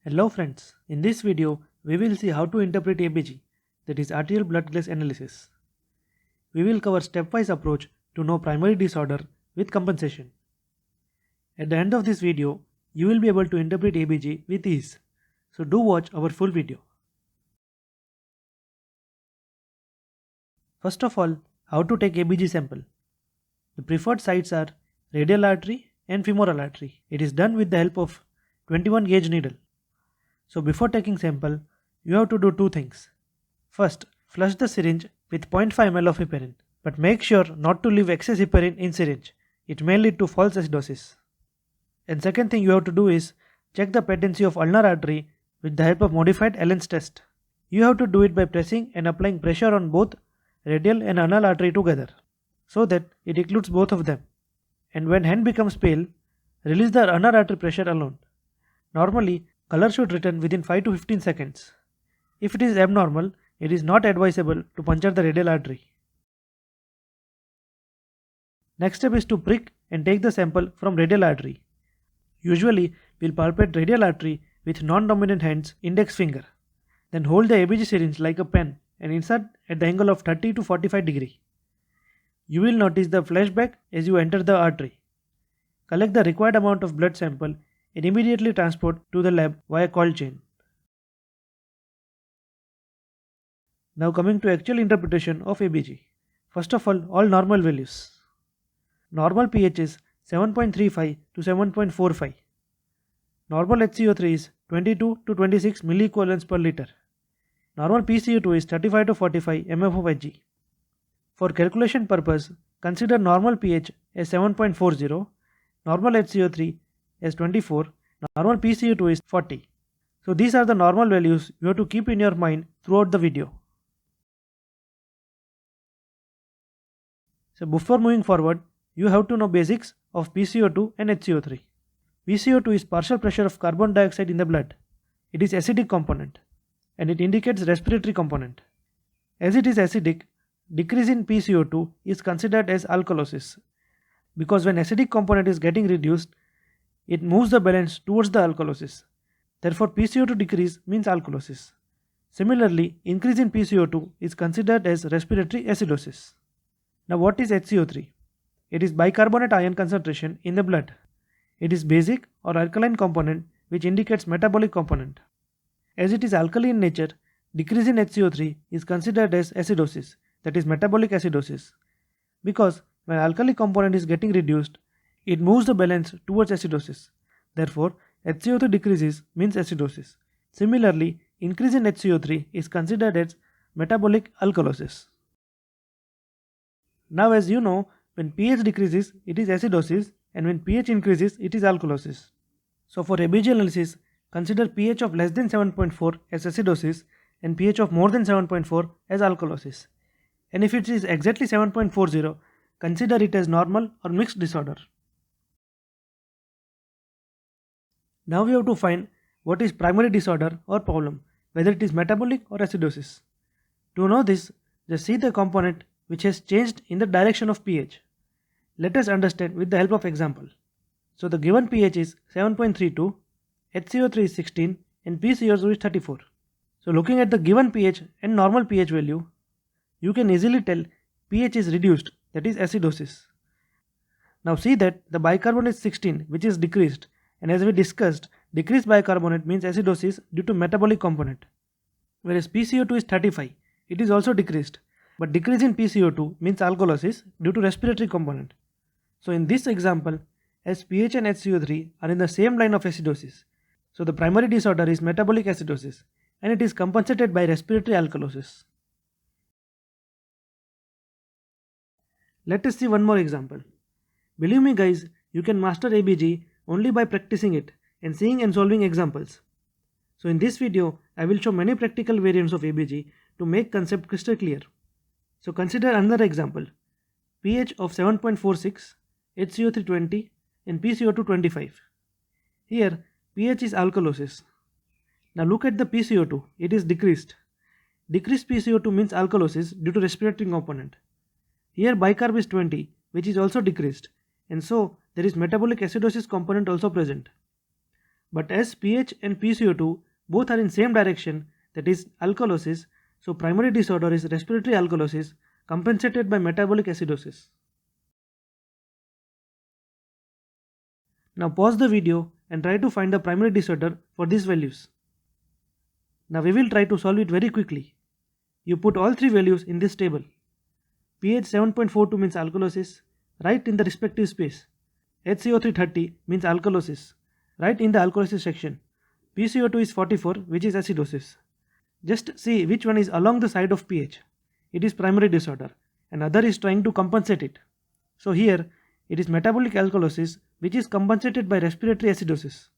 Hello friends, in this video we will see how to interpret ABG, that is arterial blood gas analysis. We will cover stepwise approach to know primary disorder with compensation. At the end of this video, you will be able to interpret ABG with ease. So do watch our full video. First of all, how to take ABG sample. The preferred sites are radial artery and femoral artery. It is done with the help of 21 gauge needle. So before taking sample, you have to do two things. First, flush the syringe with 0.5 ml of heparin, but make sure not to leave excess heparin in syringe. It may lead to false acidosis. And second thing you have to do is check the patency of ulnar artery with the help of modified Allen's test. You have to do it by pressing and applying pressure on both radial and ulnar artery together, so that it includes both of them. And when hand becomes pale, release the ulnar artery pressure alone. Normally, color should return within 5 to 15 seconds. If it is abnormal, it is not advisable to puncture the radial artery. Next step is to prick and take the sample from radial artery. Usually, we'll palpate radial artery with non-dominant hand's index finger. Then hold the ABG syringe like a pen and insert at the angle of 30 to 45 degree. You will notice the flashback as you enter the artery. Collect the required amount of blood sample and immediately transport to the lab via cold chain. Now coming to actual interpretation of ABG. First of all normal values. Normal pH is 7.35 to 7.45. Normal HCO3 is 22 to 26 milliequivalents per liter. Normal PCO2 is 35 to 45 mf of Hg. For calculation purpose, consider normal pH as 7.40, normal HCO3 as 24, normal PCO2 is 40. So these are the normal values you have to keep in your mind throughout the video. So before moving forward, you have to know basics of PCO2 and HCO3. PCO2 is partial pressure of carbon dioxide in the blood. It is acidic component and it indicates respiratory component. As it is acidic, decrease in PCO2 is considered as alkalosis, because when acidic component is getting reduced, it moves the balance towards the alkalosis. Therefore, PCO2 decrease means alkalosis. Similarly, increase in PCO2 is considered as respiratory acidosis. Now what is HCO3? It is bicarbonate ion concentration in the blood. It is basic or alkaline component which indicates metabolic component. As it is alkali in nature, decrease in HCO3 is considered as acidosis, that is metabolic acidosis, because when alkali component is getting reduced, it moves the balance towards acidosis. Therefore, HCO3 decreases means acidosis. Similarly, increase in HCO3 is considered as metabolic alkalosis. Now as you know, when pH decreases, it is acidosis, and when pH increases, it is alkalosis. So for ABG analysis, consider pH of less than 7.4 as acidosis and pH of more than 7.4 as alkalosis. And if it is exactly 7.40, consider it as normal or mixed disorder. Now we have to find what is primary disorder or problem, whether it is metabolic or acidosis. To know this, just see the component which has changed in the direction of pH. Let us understand with the help of example. So the given pH is 7.32, HCO3 is 16 and PCO2 is 34. So looking at the given pH and normal pH value, you can easily tell pH is reduced, that is acidosis. Now see that the bicarbonate is 16, which is decreased, and as we discussed, decreased bicarbonate means acidosis due to metabolic component. Whereas PCO2 is 35, it is also decreased, but decrease in PCO2 means alkalosis due to respiratory component. So in this example, as pH and HCO3 are in the same line of acidosis, so the primary disorder is metabolic acidosis and it is compensated by respiratory alkalosis. Let us see one more example. Believe me guys, you can master ABG only by practicing it and seeing and solving examples. So in this video, I will show many practical variants of ABG to make concept crystal clear. So consider another example. pH of 7.46, HCO3 20 and PCO2 25. Here pH is alkalosis. Now look at the PCO2, it is decreased. Decreased PCO2 means alkalosis due to respiratory component. Here bicarb is 20, which is also decreased, and so there is metabolic acidosis component also present. But as pH and PCO2 both are in same direction, that is alkalosis, so primary disorder is respiratory alkalosis compensated by metabolic acidosis. Now pause the video and try to find the primary disorder for these values. Now we will try to solve it very quickly. You put all three values in this table. pH 7.42 means alkalosis, write in the respective space. HCO3 30 means alkalosis, write in the alkalosis section. PCO2 is 44, which is acidosis. Just see which one is along the side of pH. It is primary disorder and other is trying to compensate it. So here it is metabolic alkalosis which is compensated by respiratory acidosis.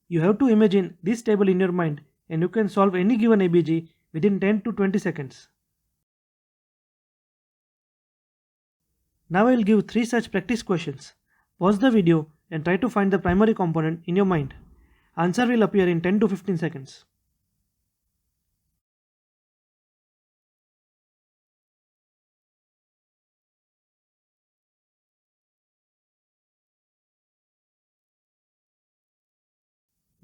You have to imagine this table in your mind and you can solve any given ABG within 10 to 20 seconds. Now I will give 3 such practice questions. Pause the video and try to find the primary component in your mind. Answer will appear in 10 to 15 seconds.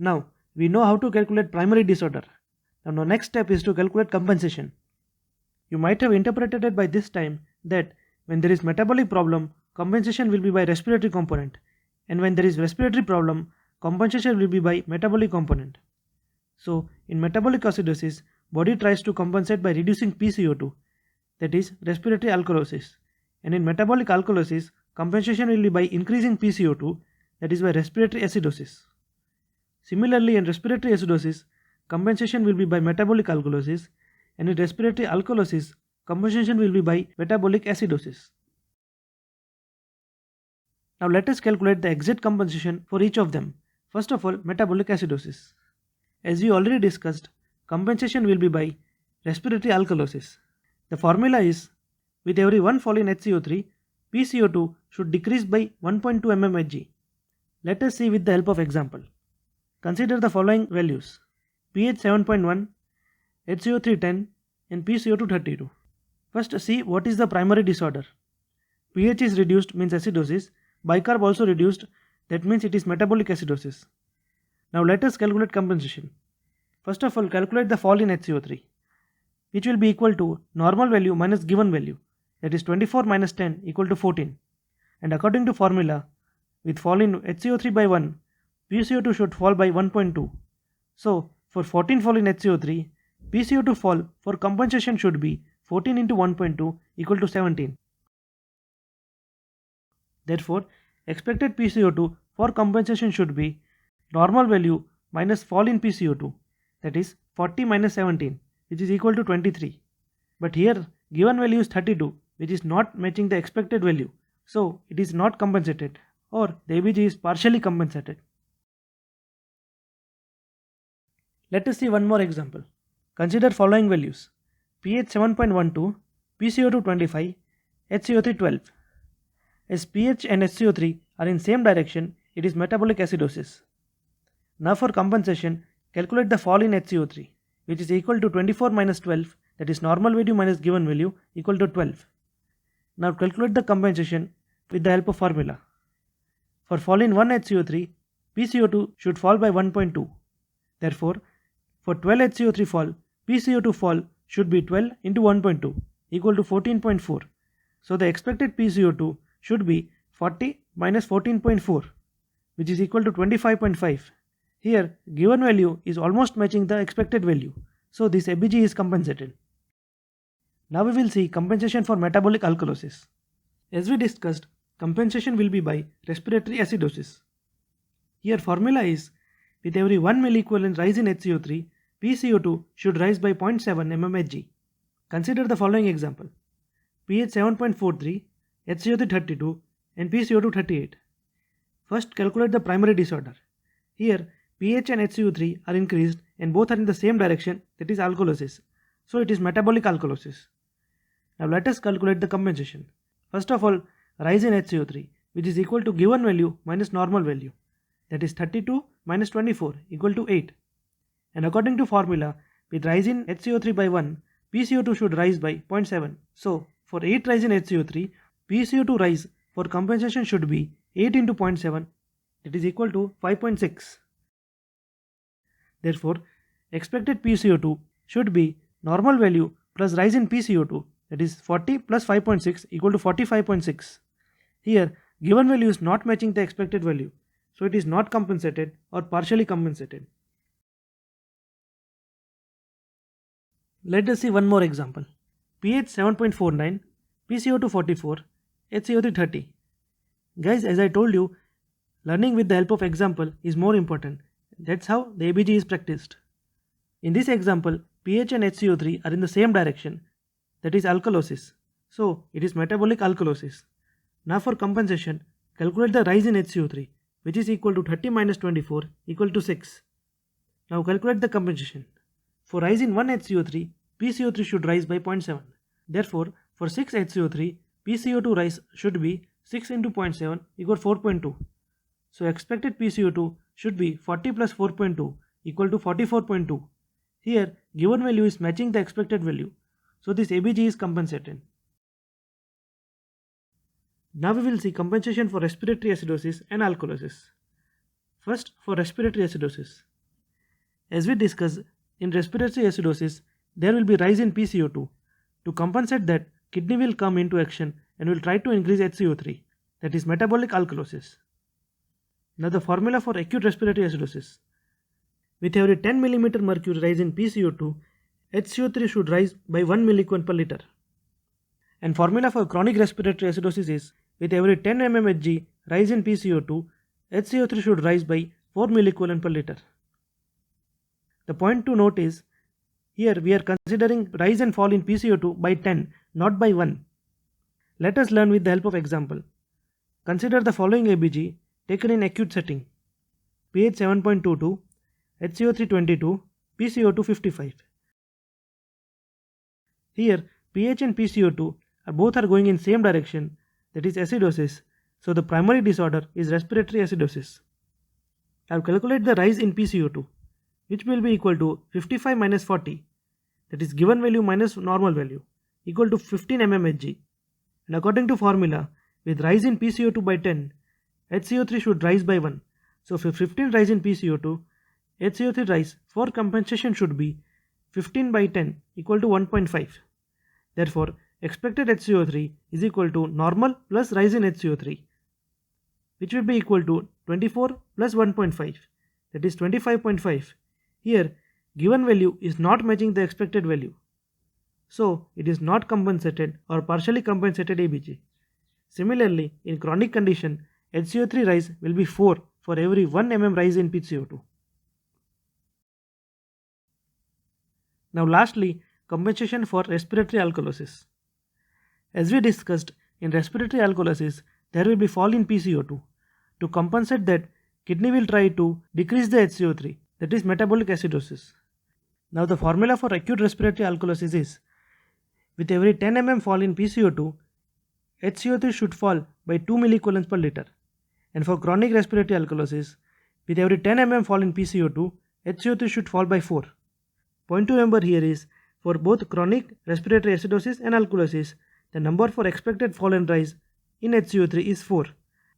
Now we know how to calculate primary disorder. Now the next step is to calculate compensation. You might have interpreted it by this time that when there is metabolic problem, compensation will be by respiratory component, and when there is respiratory problem, compensation will be by metabolic component. So in metabolic acidosis, body tries to compensate by reducing PCO2, that is respiratory alkalosis, and in metabolic alkalosis, compensation will be by increasing PCO2, that is by respiratory acidosis. Similarly, in respiratory acidosis, compensation will be by metabolic alkalosis, and in respiratory alkalosis, compensation will be by metabolic acidosis. Now let us calculate the exact compensation for each of them. First of all, metabolic acidosis. As we already discussed, compensation will be by respiratory alkalosis. The formula is, with every 1 fall in HCO3, PCO2 should decrease by 1.2 mmHg. Let us see with the help of example. Consider the following values: pH 7.1, HCO3 10 and PCO2 32. First see what is the primary disorder. pH is reduced means acidosis, bicarb also reduced, that means it is metabolic acidosis. Now let us calculate compensation. First of all, calculate the fall in HCO3, which will be equal to normal value minus given value, that is 24 minus 10 equal to 14. And according to formula, with fall in HCO3 by 1, PCO2 should fall by 1.2. So for 14 fall in HCO3, PCO2 fall for compensation should be 14 into 1.2 equal to 17. Therefore, expected PCO2 for compensation should be normal value minus fall in PCO2, that is 40 minus 17, which is equal to 23. But here given value is 32, which is not matching the expected value, so it is not compensated, or the ABG is partially compensated. Let us see one more example. Consider following values: pH 7.12, PCO2 25, HCO3 12. As pH and HCO3 are in same direction, it is metabolic acidosis. Now for compensation, calculate the fall in HCO3, which is equal to 24 minus 12, that is normal value minus given value equal to 12. Now calculate the compensation with the help of formula. For fall in 1 HCO3, PCO2 should fall by 1.2. Therefore, for 12 HCO3 fall, PCO2 fall should be 12 into 1.2 equal to 14.4. So the expected PCO2 should be 40 minus 14.4, which is equal to 25.5. Here given value is almost matching the expected value, so this ABG is compensated. Now we will see compensation for metabolic alkalosis. As we discussed, compensation will be by respiratory acidosis. Here formula is, with every 1 milliequivalent rise in HCO3, PCO2 should rise by 0.7 mmHg. Consider the following example: pH 7.43, HCO3 32 and PCO2 38. First calculate the primary disorder. Here pH and HCO3 are increased and both are in the same direction, that is alkalosis. So it is metabolic alkalosis. Now let us calculate the compensation. First of all, rise in HCO3, which is equal to given value minus normal value, that is 32 minus 24 equal to 8. And according to formula, with rise in HCO3 by 1, PCO2 should rise by 0.7. So for 8 rise in HCO3, PCO2 rise for compensation should be 8 into 0.7, that is equal to 5.6. Therefore, expected PCO2 should be normal value plus rise in PCO2, that is 40 plus 5.6 equal to 45.6. Here, given value is not matching the expected value, so it is not compensated or partially compensated. Let us see one more example. pH 7.49, PCO2 44, HCO3 30. Guys, as I told you, learning with the help of example is more important. That's how the ABG is practiced. In this example, pH and HCO3 are in the same direction, that is alkalosis. So, it is metabolic alkalosis. Now for compensation, calculate the rise in HCO3, which is equal to 30 minus 24 equal to 6. Now calculate the compensation. For rise in 1 HCO3, PCO3 should rise by 0.7. Therefore, for 6 HCO3, PCO2 rise should be 6 into 0.7 equal 4.2. So expected PCO2 should be 40 plus 4.2 equal to 44.2. Here, given value is matching the expected value. So this ABG is compensated. Now we will see compensation for respiratory acidosis and alkalosis. First, for respiratory acidosis. As we discussed, in respiratory acidosis, there will be rise in PCO2. To compensate that, kidney will come into action and will try to increase HCO3, that is metabolic alkalosis. Now the formula for acute respiratory acidosis. With every 10 mm mercury rise in PCO2, HCO3 should rise by 1 millicurie per liter. And formula for chronic respiratory acidosis is, with every 10 mmHg rise in PCO2, HCO3 should rise by 4 milliequivalent per liter. The point to note is, here we are considering rise and fall in PCO2 by 10, not by 1. Let us learn with the help of example. Consider the following ABG taken in acute setting. pH 7.22, HCO3 22, PCO2 55. Here pH and PCO2 both are going in same direction, that is acidosis, so the primary disorder is respiratory acidosis. I will calculate the rise in PCO2, which will be equal to 55 minus 40, that is given value minus normal value, equal to 15 mmHg. And according to formula, with rise in PCO2 by 10, HCO3 should rise by 1. So for 15 rise in PCO2, HCO3 rise for compensation should be 15 by 10 equal to 1.5. Therefore, expected HCO3 is equal to normal plus rise in HCO3, which will be equal to 24 plus 1.5, that is 25.5. Here, given value is not matching the expected value. So, it is not compensated or partially compensated ABG. Similarly, in chronic condition, HCO3 rise will be 4 for every 1 mm rise in PCO2. Now lastly, compensation for respiratory alkalosis. As we discussed, in respiratory alkalosis, there will be fall in PCO2. To compensate that, kidney will try to decrease the HCO3, that is metabolic acidosis. Now the formula for acute respiratory alkalosis is, with every 10 mm fall in PCO2, HCO3 should fall by 2 milliequivalents per liter. And for chronic respiratory alkalosis, with every 10 mm fall in PCO2, HCO3 should fall by 4. Point to remember here is, for both chronic respiratory acidosis and alkalosis, the number for expected fall and rise in HCO3 is 4.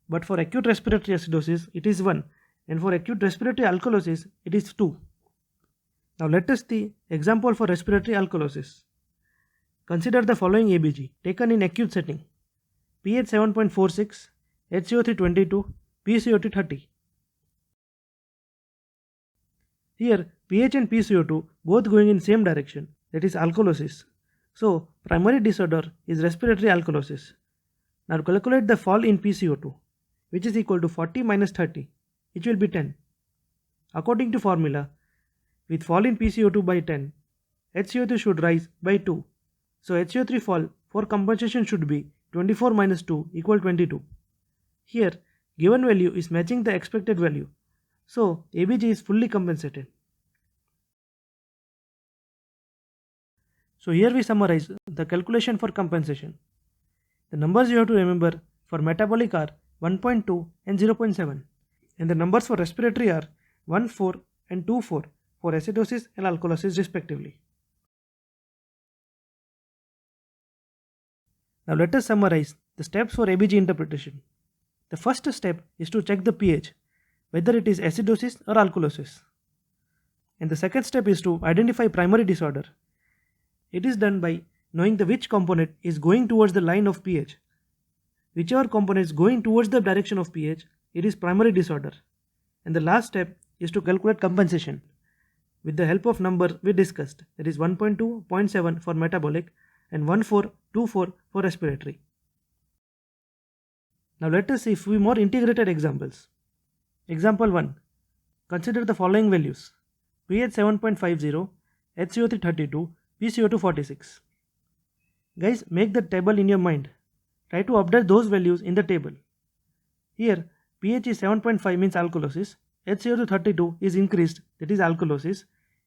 But for acute respiratory acidosis, it is 1. And for acute respiratory alkalosis, it is 2. Now let us see example for respiratory alkalosis. Consider the following ABG taken in acute setting. pH 7.46, HCO3 22, PCO2 30. Here pH and PCO2 both going in same direction, that is alkalosis. So primary disorder is respiratory alkalosis. Now calculate the fall in PCO2, which is equal to 40 minus 30, which will be 10. According to formula, with fall in PCO2 by 10, HCO3 should rise by 2. So HCO3 fall for compensation should be 24 minus 2 equal 22. Here given value is matching the expected value. So ABG is fully compensated. So here we summarize the calculation for compensation. The numbers you have to remember for metabolic are 1.2 and 0.7, and the numbers for respiratory are 1.4 and 2.4 for acidosis and alkalosis respectively. Now let us summarize the steps for ABG interpretation. The first step is to check the pH, whether it is acidosis or alkalosis. And the second step is to identify primary disorder. It is done by knowing which component is going towards the line of pH. Whichever component is going towards the direction of pH, it is primary disorder. And the last step is to calculate compensation with the help of number we discussed, that is 1.2, 0.7 for metabolic and 1.424 for respiratory. Now let us see few more integrated examples. Example 1. Consider the following values: pH 7.50, HCO3 32, PCO2 46. Guys, make the table in your mind. Try to update those values in the table. Here pH is 7.5 means alkalosis, HCO2 32 is increased, that is alkalosis,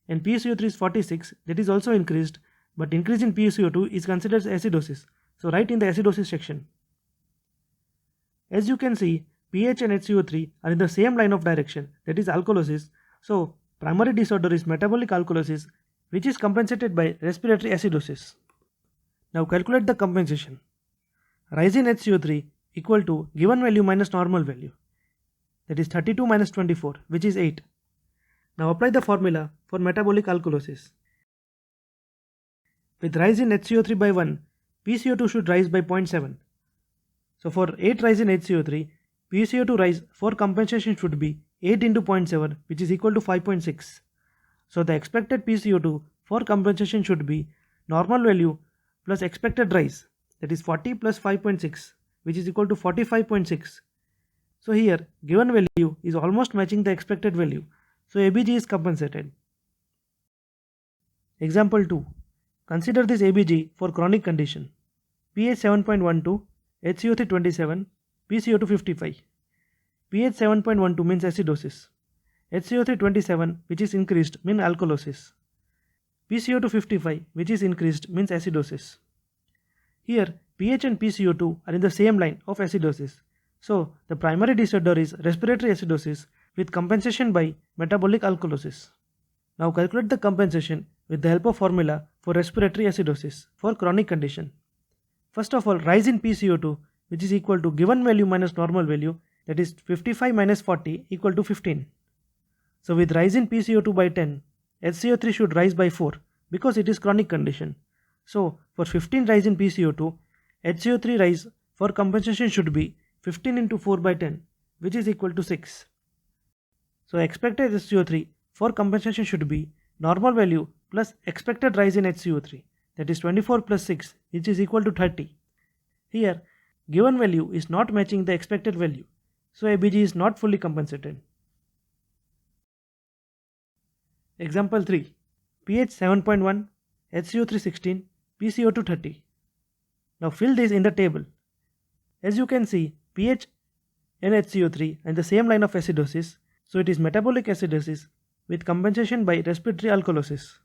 and PCO3 is 46, that is also increased, but increase in PCO2 is considered as acidosis. So write in the acidosis section. As you can see, pH and HCO3 are in the same line of direction, that is alkalosis. So primary disorder is metabolic alkalosis, which is compensated by respiratory acidosis. Now calculate the compensation. Rise in HCO3 equal to given value minus normal value, that is 32 minus 24, which is 8. Now apply the formula for metabolic alkalosis. With rise in HCO3 by 1, PCO2 should rise by 0.7. So for 8 rise in HCO3, PCO2 rise for compensation should be 8 into 0.7, which is equal to 5.6. So the expected PCO2 for compensation should be normal value plus expected rise, that is 40 plus 5.6, which is equal to 45.6. So here given value is almost matching the expected value. So ABG is compensated. Example 2. Consider this ABG for chronic condition. pH 7.12, HCO3 27, PCO2 55. pH 7.12 means acidosis. HCO3 27, which is increased, means alkalosis. PCO2 55, which is increased, means acidosis. Here pH and PCO2 are in the same line of acidosis. So the primary disorder is respiratory acidosis with compensation by metabolic alkalosis. Now calculate the compensation with the help of formula for respiratory acidosis for chronic condition. First of all, rise in PCO2, which is equal to given value minus normal value, that is 55 minus 40 equal to 15. So with rise in PCO2 by 10, HCO3 should rise by 4 because it is chronic condition. So for 15 rise in PCO2, HCO3 rise for compensation should be 15 into 4 by 10, which is equal to 6. So expected HCO3 for compensation should be normal value plus expected rise in HCO3, that is 24 plus 6, which is equal to 30. Here given value is not matching the expected value, so ABG is not fully compensated. Example 3. pH 7.1, HCO3 16, PCO2 30. Now fill this in the table. As you can see, pH and HCO3 are in the same line of acidosis, so it is metabolic acidosis with compensation by respiratory alkalosis.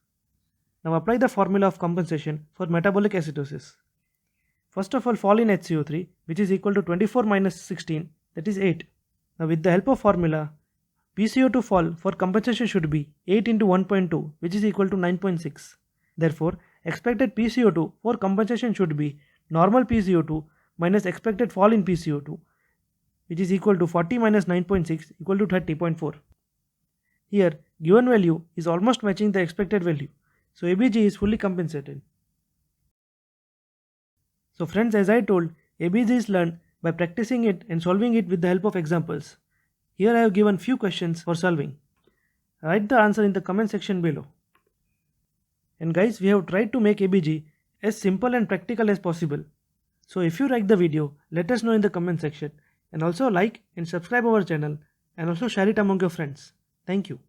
Now apply the formula of compensation for metabolic acidosis. First of all, fall in HCO3, which is equal to 24 minus 16, that is 8. Now with the help of formula, PCO2 fall for compensation should be 8 into 1.2, which is equal to 9.6. Therefore, expected PCO2 for compensation should be normal PCO2 minus expected fall in PCO2, which is equal to 40 minus 9.6 equal to 30.4. Here given value is almost matching the expected value, so ABG is fully compensated. So friends, as I told, ABG is learned by practicing it and solving it with the help of examples. Here I have given few questions for solving. Write the answer in the comment section below. And guys, we have tried to make ABG as simple and practical as possible. So if you like the video, let us know in the comment section, and also like and subscribe our channel, and also share it among your friends. Thank you.